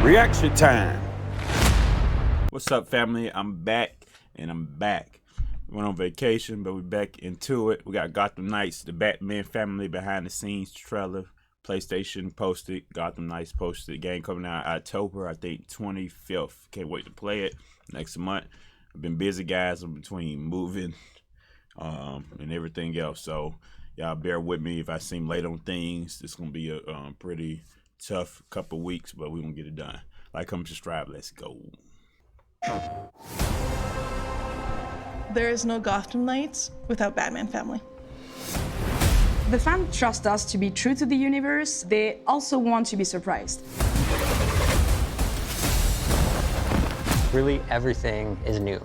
Reaction time. What's up, family? I'm back, and I'm back. We went on vacation, but we're back into it. We got Gotham Knights, the Batman family behind the scenes trailer. PlayStation posted, Gotham Knights posted. Game coming out October, I think 25th. Can't wait to play it next month. I've been busy, guys, in between moving and everything else. So y'all bear with me if I seem late on things. It's gonna be a pretty tough couple weeks, but we're gonna get it done. Like, come subscribe. Let's go. There is no Gotham Knights without Batman family. The fans trust us to be true to the universe. They also want to be surprised. Really, everything is new.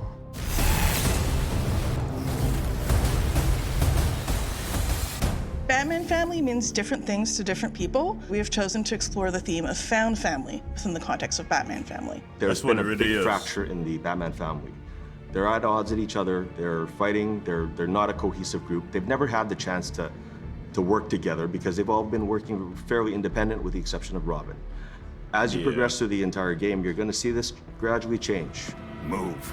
Batman family means different things to different people. We have chosen to explore the theme of found family within the context of Batman family. There's been a big fracture in the Batman family. They're at odds at each other. They're fighting. They're not a cohesive group. They've never had the chance to work together because they've all been working fairly independent with the exception of Robin. As you progress through the entire game, you're going to see this gradually change. Move.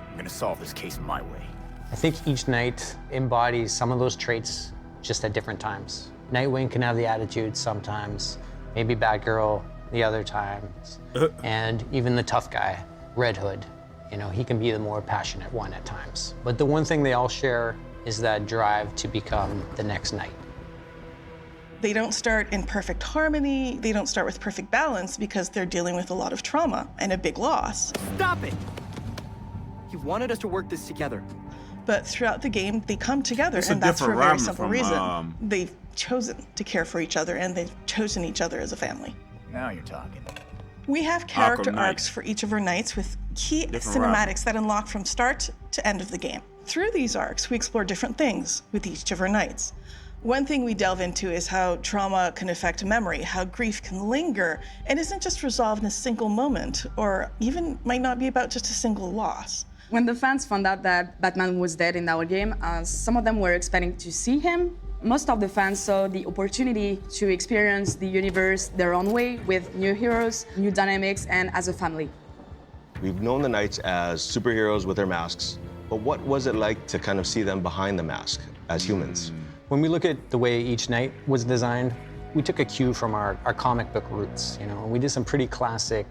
I'm going to solve this case my way. I think each knight embodies some of those traits just at different times. Nightwing can have the attitude sometimes, maybe Batgirl the other times, and even the tough guy, Red Hood. You know, he can be the more passionate one at times. But the one thing they all share is that drive to become the next knight. They don't start in perfect harmony. They don't start with perfect balance because they're dealing with a lot of trauma and a big loss. Stop it! You wanted us to work this together. But throughout the game, they come together, and that's for a very simple reason. They've chosen to care for each other, and they've chosen each other as a family. Now you're talking. We have character arcs for each of our knights with key cinematics that unlock from start to end of the game. Through these arcs, we explore different things with each of our knights. One thing we delve into is how trauma can affect memory, how grief can linger, and isn't just resolved in a single moment, or even might not be about just a single loss. When the fans found out that Batman was dead in our game, some of them were expecting to see him. Most of the fans saw the opportunity to experience the universe their own way with new heroes, new dynamics, and as a family. We've known the Knights as superheroes with their masks, but what was it like to kind of see them behind the mask as humans? When we look at the way each knight was designed, we took a cue from our comic book roots. You know, we did some pretty classic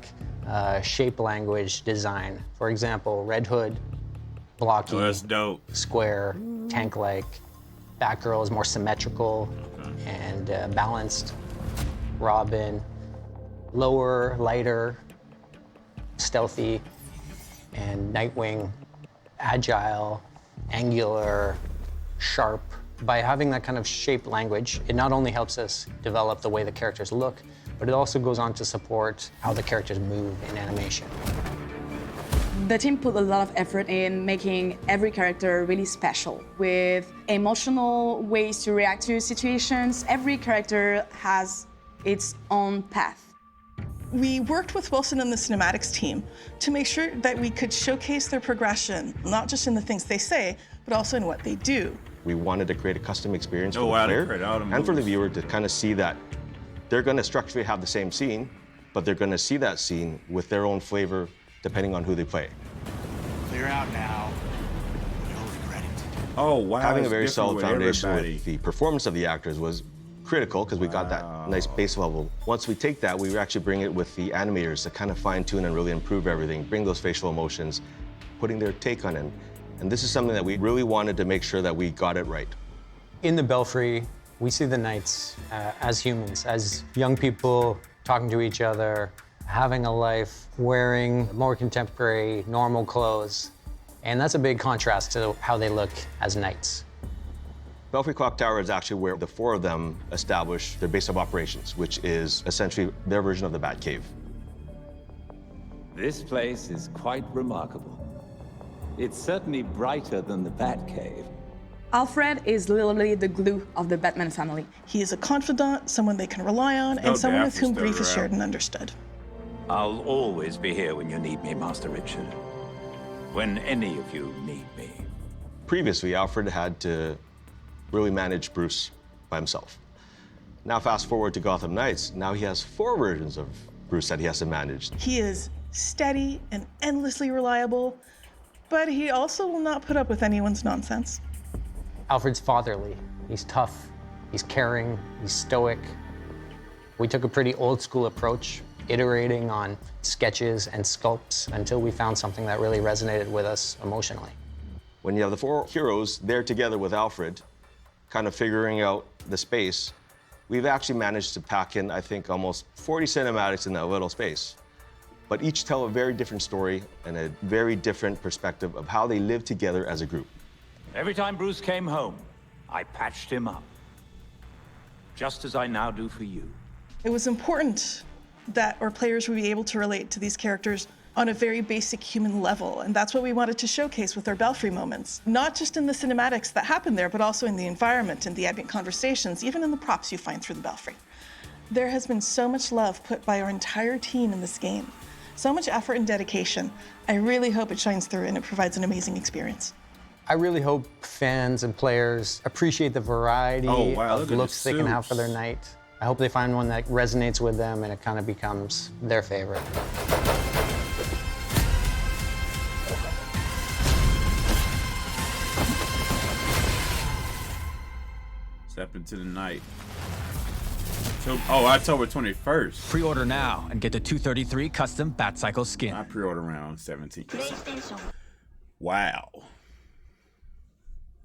shape language design. For example, Red Hood, blocky, that's dope. Square, tank-like. Batgirl is more symmetrical and balanced. Robin, lower, lighter, stealthy. And Nightwing, agile, angular, sharp. By having that kind of shape language, it not only helps us develop the way the characters look, but it also goes on to support how the characters move in animation. The team put a lot of effort in making every character really special, with emotional ways to react to situations. Every character has its own path. We worked with Wilson and the cinematics team to make sure that we could showcase their progression, not just in the things they say, but also in what they do. We wanted to create a custom experience for the player and for the viewer to kind of see that they're going to structurally have the same scene, but they're going to see that scene with their own flavor depending on who they play. Clear out now. You'll regret it. Oh, wow. Having a very solid foundation with the performance of the actors was critical because we got that nice base level. Once we take that, we actually bring it with the animators to kind of fine-tune and really improve everything, bring those facial emotions, putting their take on it. And this is something that we really wanted to make sure that we got it right. In the Belfry, we see the Knights as humans, as young people talking to each other, having a life, wearing more contemporary, normal clothes. And that's a big contrast to how they look as Knights. Belfry Clock Tower is actually where the four of them establish their base of operations, which is essentially their version of the Batcave. This place is quite remarkable. It's certainly brighter than the Batcave. Alfred is literally the glue of the Batman family. He is a confidant, someone they can rely on, and someone with whom grief is shared and understood. I'll always be here when you need me, Master Richard. When any of you need me. Previously, Alfred had to really manage Bruce by himself. Now fast forward to Gotham Knights, now he has four versions of Bruce that he has to manage. He is steady and endlessly reliable, but he also will not put up with anyone's nonsense. Alfred's fatherly. He's tough, he's caring, he's stoic. We took a pretty old school approach, iterating on sketches and sculpts until we found something that really resonated with us emotionally. When you have the four heroes there together with Alfred, kind of figuring out the space, we've actually managed to pack in, I think, almost 40 cinematics in that little space. But each tell a very different story and a very different perspective of how they live together as a group. Every time Bruce came home, I patched him up. Just as I now do for you. It was important that our players would be able to relate to these characters on a very basic human level, and that's what we wanted to showcase with our Belfry moments. Not just in the cinematics that happen there, but also in the environment and the ambient conversations, even in the props you find through the Belfry. There has been so much love put by our entire team in this game, so much effort and dedication. I really hope it shines through and it provides an amazing experience. I really hope fans and players appreciate the variety of looks they can have for their night. I hope they find one that resonates with them and it kind of becomes their favorite. Step into the night. Oh, October 21st. Pre-order now and get the 233 custom Batcycle skin. I pre-order around 17%. Wow.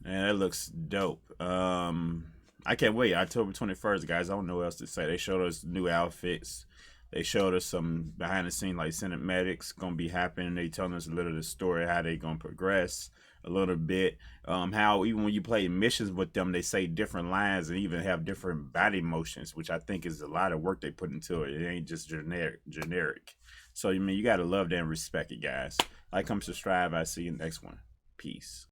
Man, that looks dope. I can't wait. October 21st, guys. I don't know what else to say. They showed us new outfits. They showed us some behind the scenes like cinematics gonna be happening. They telling us a little of the story, how they gonna progress a little bit. How even when you play missions with them, they say different lines and even have different body motions, which I think is a lot of work they put into it. It ain't just generic. So, I mean, you gotta love that and respect it, guys. Like, come subscribe. I see you in the next one. Peace.